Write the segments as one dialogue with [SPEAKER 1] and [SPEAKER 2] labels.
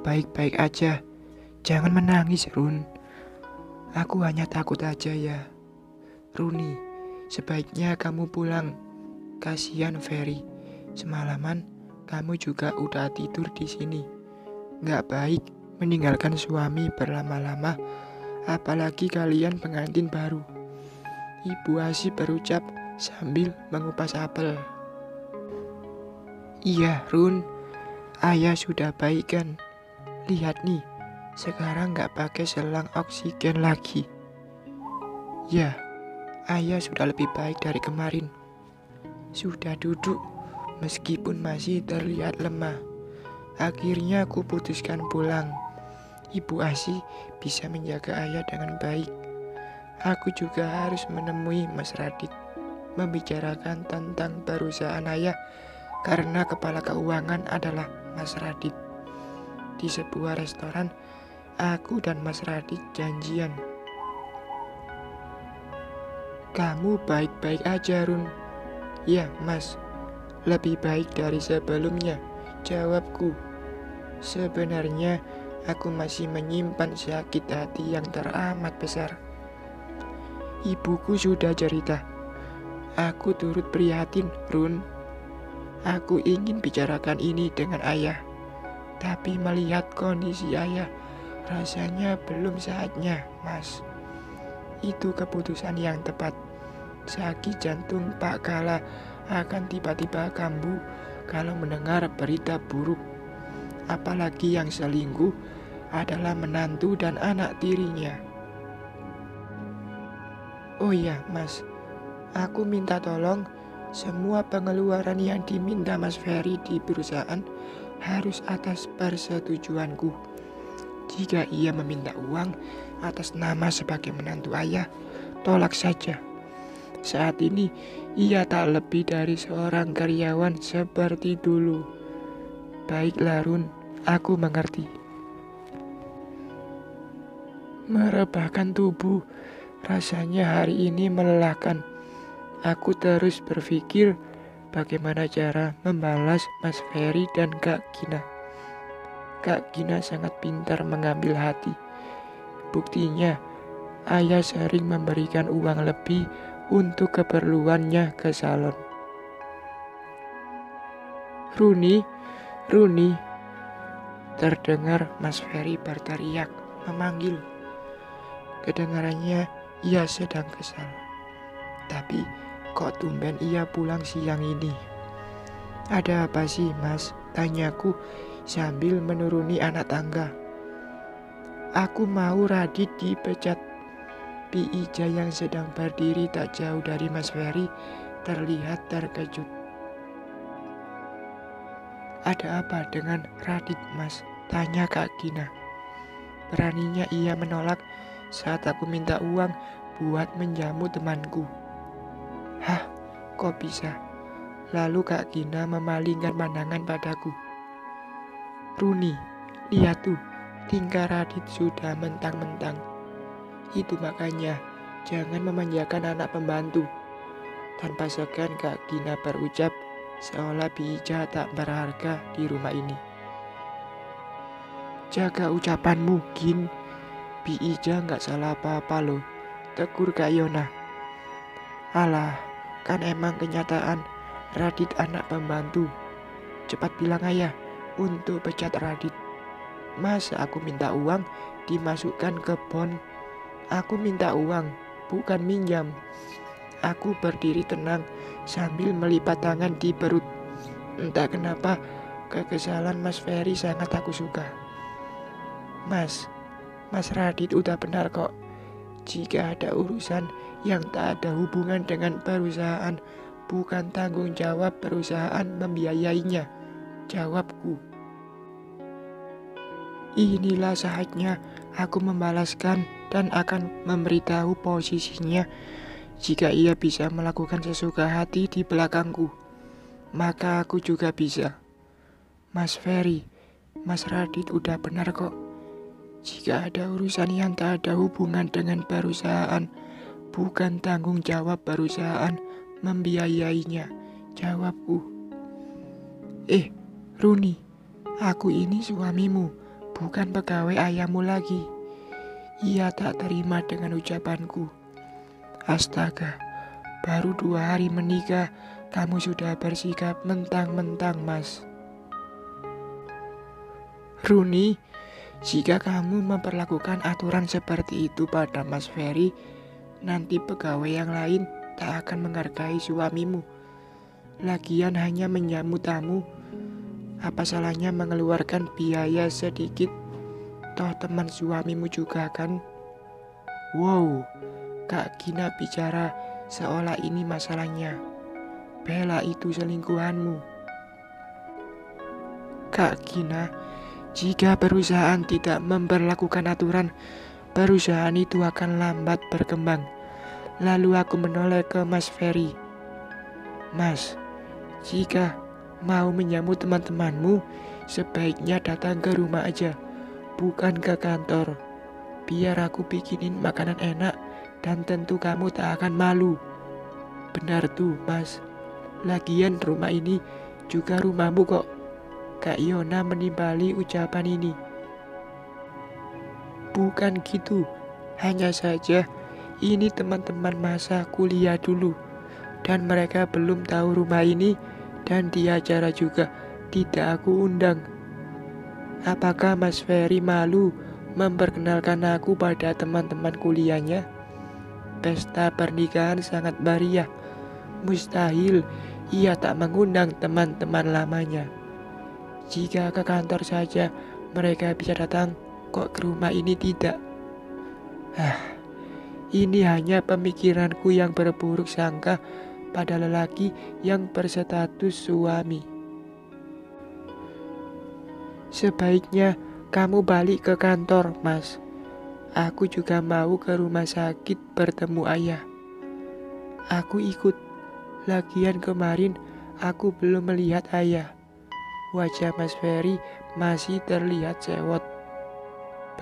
[SPEAKER 1] baik-baik aja. Jangan menangis, Run. Aku hanya takut aja ya. Runi, sebaiknya kamu pulang. Kasihan Ferry. Semalaman kamu juga udah tidur di sini. Nggak baik meninggalkan suami berlama-lama, apalagi kalian pengantin baru. Ibu Asih berucap sambil mengupas apel. Iya, Run. Ayah sudah baik kan? Lihat nih, sekarang nggak pakai selang oksigen lagi. Ya, ayah sudah lebih baik dari kemarin. Sudah duduk, meskipun masih terlihat lemah. Akhirnya aku putuskan pulang. Ibu Asih bisa menjaga ayah dengan baik. Aku juga harus menemui Mas Radit, membicarakan tentang perusahaan ayah, karena kepala keuangan adalah Mas Radit. Di sebuah restoran, aku dan Mas Radit janjian. Kamu baik-baik aja, Run. Ya, Mas. Lebih baik dari sebelumnya, jawabku. Sebenarnya, aku masih menyimpan sakit hati yang teramat besar. Ibuku sudah cerita. Aku turut prihatin, Run. Aku ingin bicarakan ini dengan ayah. Tapi melihat kondisi ayah, rasanya belum saatnya, Mas. Itu keputusan yang tepat. Sakit jantung Pak Kala akan tiba-tiba kambuh kalau mendengar berita buruk. Apalagi yang selingkuh adalah menantu dan anak tirinya. Oh iya, Mas. Aku minta tolong, semua pengeluaran yang diminta Mas Ferry di perusahaan harus atas persetujuanku. Jika ia meminta uang atas nama sebagai menantu ayah, tolak saja. Saat ini ia tak lebih dari seorang karyawan seperti dulu. Baiklah, Run, aku mengerti. Merebahkan tubuh, rasanya hari ini melelahkan. Aku terus berpikir bagaimana cara membalas Mas Ferry dan Kak Gina. Kak Gina sangat pintar mengambil hati. Buktinya, ayah sering memberikan uang lebih untuk keperluannya ke salon. Runi, Runi, terdengar Mas Ferry berteriak memanggil. Kedengarannya ia sedang kesal. Tapi kok tumben ia pulang siang ini? Ada apa sih, Mas? Tanyaku sambil menuruni anak tangga. Aku mau Radit dipecat. Pi Ija yang sedang berdiri tak jauh dari Mas Ferry terlihat terkejut. Ada apa dengan Radit, Mas? Tanya Kak Gina. Beraninya ia menolak saat aku minta uang buat menjamu temanku. Hah, kok bisa? Lalu Kak Gina memalingkan pandangan padaku. Runi, lihat tuh, tingkah Radit sudah mentang-mentang. Itu makanya, jangan memanjakan anak pembantu. Tanpa segan Kak Gina berucap, seolah Bi Ija tak berharga di rumah ini. Jaga ucapanmu, Gin. Bi Ija gak salah apa-apa loh, tegur Kak Yona. Alah, kan emang kenyataan Radit anak pembantu. Cepat bilang ayah untuk pecat Radit. Masa aku minta uang dimasukkan ke bon? Aku minta uang, bukan minjam. Aku berdiri tenang sambil melipat tangan di perut. Entah kenapa kekesalan Mas Ferry sangat aku suka. Mas Radit udah benar kok. Jika ada urusan yang tak ada hubungan dengan perusahaan, bukan tanggung jawab perusahaan membiayainya, jawabku. Inilah saatnya aku membalaskan dan akan memberitahu posisinya. Jika ia bisa melakukan sesuka hati di belakangku, maka aku juga bisa. Mas Ferry, Mas Radit udah benar kok. Jika ada urusan yang tak ada hubungan dengan perusahaan, bukan tanggung jawab perusahaan membiayainya, jawabku. Runi, aku ini suamimu, bukan pegawai ayahmu lagi. Ia tak terima dengan ucapanku. Astaga, baru 2 hari menikah, kamu sudah bersikap mentang-mentang, Mas. Runi, jika kamu memperlakukan aturan seperti itu pada Mas Ferry, nanti pegawai yang lain tak akan menghargai suamimu. Lagian hanya menjamu tamu, apa salahnya mengeluarkan biaya sedikit? Toh teman suamimu juga kan? Wow, Kak Gina bicara seolah ini masalahnya. Bella itu selingkuhanmu. Kak Gina, jika perusahaan tidak memperlakukan aturan, perusahaan itu akan lambat berkembang. Lalu aku menoleh ke Mas Ferry. Mas, jika mau menjamu teman-temanmu, sebaiknya datang ke rumah aja, bukan ke kantor. Biar aku bikinin makanan enak dan tentu kamu tak akan malu. Benar tuh, Mas. Lagian rumah ini juga rumahmu kok. Kak Yona menimpali ucapan ini. Bukan gitu, hanya saja ini teman-teman masa kuliah dulu. Dan mereka belum tahu rumah ini dan di acara juga tidak aku undang. Apakah Mas Ferry malu memperkenalkan aku pada teman-teman kuliahnya? Pesta pernikahan sangat meriah. Mustahil ia tak mengundang teman-teman lamanya. Jika ke kantor saja mereka bisa datang, kok ke rumah ini tidak? Ini hanya pemikiranku yang berburuk sangka pada lelaki yang berstatus suami. Sebaiknya kamu balik ke kantor, Mas. Aku juga mau ke rumah sakit bertemu ayah. Aku ikut. Lagian kemarin aku belum melihat ayah. Wajah Mas Ferry masih terlihat sewot.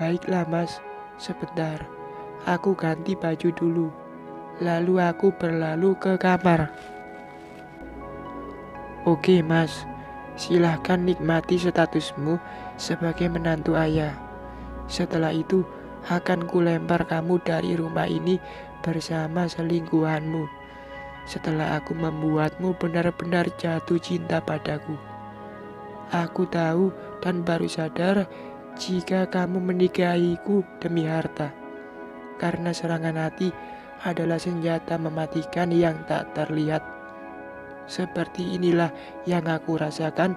[SPEAKER 1] Baiklah, Mas. Sebentar. Aku ganti baju dulu. Lalu aku berlalu ke kamar. Oke, Mas. Silahkan nikmati statusmu sebagai menantu ayah. Setelah itu akan kulempar kamu dari rumah ini bersama selingkuhanmu. Setelah aku membuatmu benar-benar jatuh cinta padaku. Aku tahu dan baru sadar jika kamu menikahiku demi harta. Karena serangan hati adalah senjata mematikan yang tak terlihat. Seperti inilah yang aku rasakan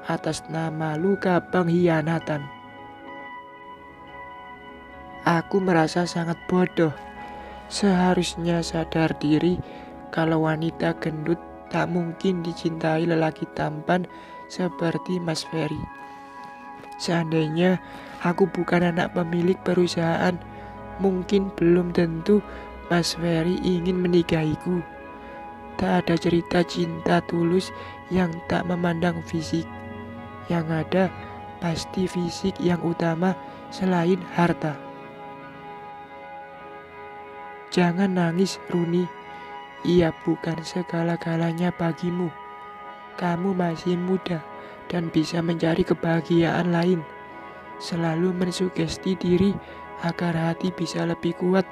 [SPEAKER 1] atas nama luka pengkhianatan. Aku merasa sangat bodoh. Seharusnya sadar diri kalau wanita gendut tak mungkin dicintai lelaki tampan seperti Mas Ferry. Seandainya aku bukan anak pemilik perusahaan, mungkin belum tentu Mas Ferry ingin menikahiku. Tak ada cerita cinta tulus yang tak memandang fisik. Yang ada pasti fisik yang utama selain harta. Jangan nangis, Runi. Ia bukan segala-galanya bagimu. Kamu masih muda dan bisa mencari kebahagiaan lain. Selalu mensugesti diri agar hati bisa lebih kuat.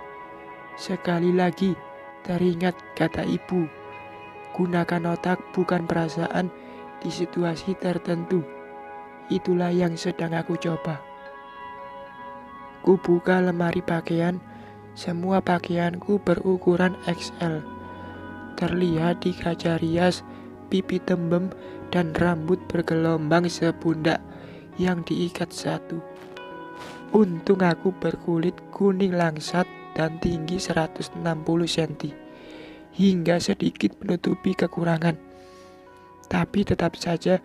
[SPEAKER 1] Sekali lagi, teringat kata ibu. Gunakan otak bukan perasaan di situasi tertentu. Itulah yang sedang aku coba. Ku buka lemari pakaian. Semua pakaianku berukuran XL. Terlihat di kaca rias, pipi tembem, dan rambut bergelombang sepundak yang diikat satu. Untung aku berkulit kuning langsat dan tinggi 160 cm. Hingga sedikit menutupi kekurangan. Tapi tetap saja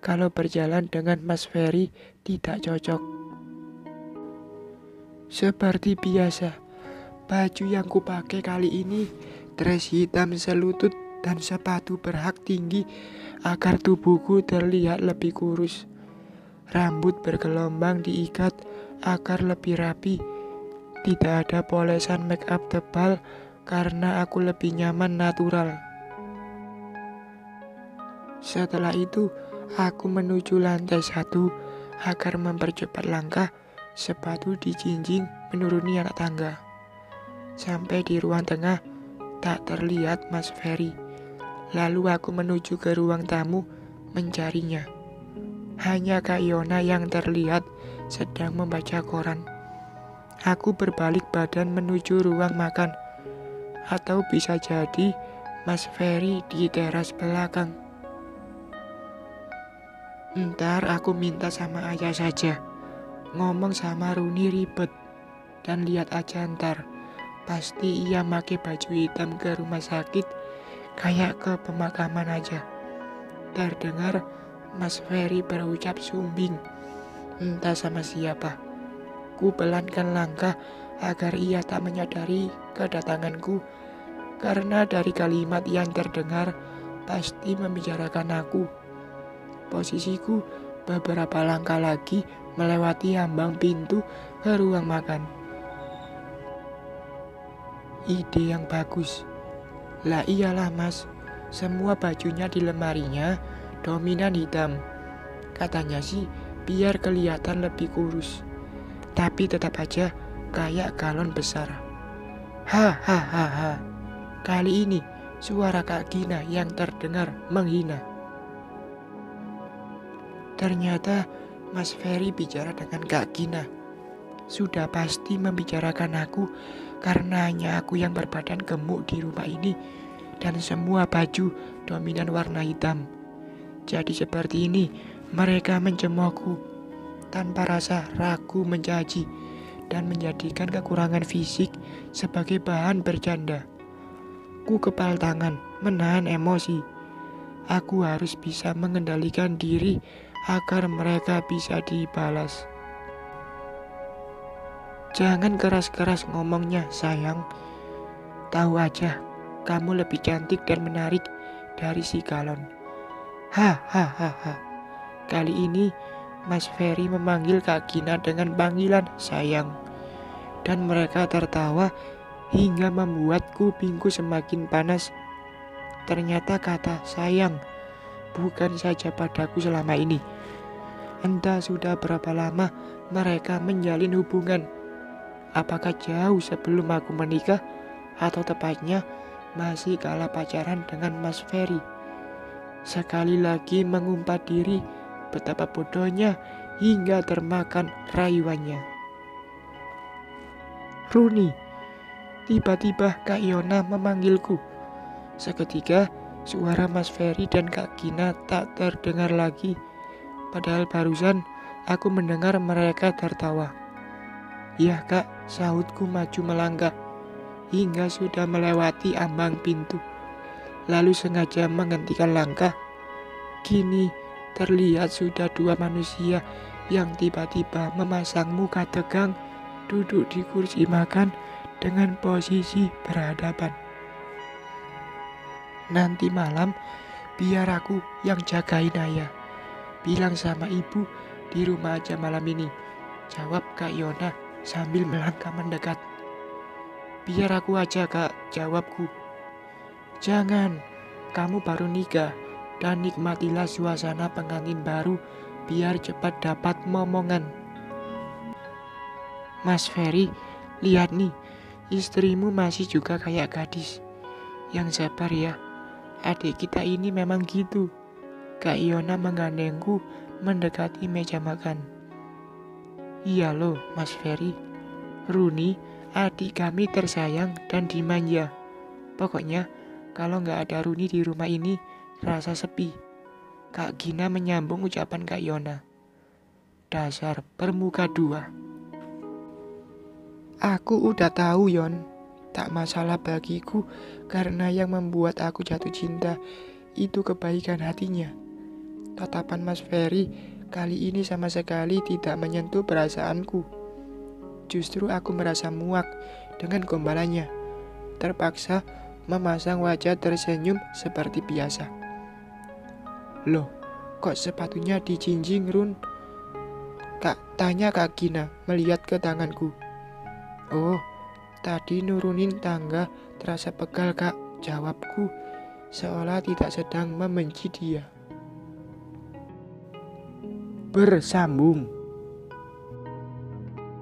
[SPEAKER 1] kalau berjalan dengan Mas Ferry tidak cocok. Seperti biasa, baju yang kupakai kali ini dress hitam selutut dan sepatu berhak tinggi agar tubuhku terlihat lebih kurus. Rambut bergelombang diikat agar lebih rapi. Tidak ada polesan make up tebal karena aku lebih nyaman natural. Setelah itu, aku menuju lantai 1. Agar mempercepat langkah, sepatu dijinjing menuruni anak tangga. Sampai di ruang tengah, tak terlihat Mas Ferry. Lalu aku menuju ke ruang tamu mencarinya. Hanya Kak Yona yang terlihat sedang membaca koran. Aku berbalik badan menuju ruang makan. Atau bisa jadi Mas Ferry di teras belakang. Ntar aku minta sama ayah saja. Ngomong sama Runi ribet. Dan lihat aja ntar. Pasti ia pakai baju hitam ke rumah sakit. Kayak ke pemakaman aja. Terdengar Mas Ferry berucap sumbing. Entah sama siapa. Ku pelankan langkah agar ia tak menyadari kedatanganku. Karena dari kalimat yang terdengar pasti membicarakan aku. Posisiku beberapa langkah lagi melewati ambang pintu ke ruang makan. Ide yang bagus. Lah iyalah mas, semua bajunya di lemarinya dominan hitam. Katanya sih biar kelihatan lebih kurus. Tapi tetap aja kayak galon besar. Hahaha. Kali ini suara Kak Gina yang terdengar menghina. Ternyata Mas Ferry bicara dengan Kak Gina. Sudah pasti membicarakan aku karena hanya aku yang berbadan gemuk di rumah ini dan semua baju dominan warna hitam. Jadi seperti ini mereka mencemoohku tanpa rasa ragu mencaci dan menjadikan kekurangan fisik sebagai bahan bercanda. Ku kepal tangan menahan emosi. Aku harus bisa mengendalikan diri agar mereka bisa dibalas. Jangan keras-keras ngomongnya sayang. Tahu aja kamu lebih cantik dan menarik dari si galon. Hahaha. Kali ini Mas Ferry memanggil Kak Gina dengan panggilan sayang. Dan mereka tertawa hingga membuat kupingku semakin panas. Ternyata kata sayang bukan saja padaku selama ini. Entah sudah berapa lama mereka menjalin hubungan. Apakah jauh sebelum aku menikah atau tepatnya masih kala pacaran dengan Mas Ferry. Sekali lagi mengumpat diri betapa bodohnya hingga termakan rayuannya. Runi. Tiba-tiba Kak Yona memanggilku. Seketika suara Mas Ferry dan Kak Gina tak terdengar lagi. Padahal barusan aku mendengar mereka tertawa. Ya kak, sahutku maju melangkah hingga sudah melewati ambang pintu. Lalu sengaja menghentikan langkah. Kini terlihat sudah dua manusia yang tiba-tiba memasang muka tegang duduk di kursi makan dengan posisi berhadapan. Nanti malam biar aku yang jagain ayah. Bilang sama ibu di rumah aja malam ini, jawab Kak Yona sambil melangkah mendekat. Biar aku aja kak, jawabku. Jangan, kamu baru nikah dan nikmatilah suasana pengantin baru biar cepat dapat momongan. Mas Ferry, lihat nih, istrimu masih juga kayak gadis. Yang sabar ya, adik kita ini memang gitu. Kak Yona menggandengku mendekati meja makan. Iya loh Mas Ferry, Runi adik kami tersayang dan dimanja. Pokoknya kalau gak ada Runi di rumah ini rasa sepi. Kak Gina menyambung ucapan Kak Yona. Dasar bermuka dua. Aku udah tahu Yon, tak masalah bagiku karena yang membuat aku jatuh cinta itu kebaikan hatinya. Tatapan Mas Ferry kali ini sama sekali tidak menyentuh perasaanku. Justru aku merasa muak dengan gombalannya. Terpaksa memasang wajah tersenyum seperti biasa. Loh, kok sepatunya dijinjing Run? Kak, tanya Kak Gina melihat ke tanganku. Oh, tadi nurunin tangga terasa pegal kak, jawabku seolah tidak sedang membenci dia. bersambung.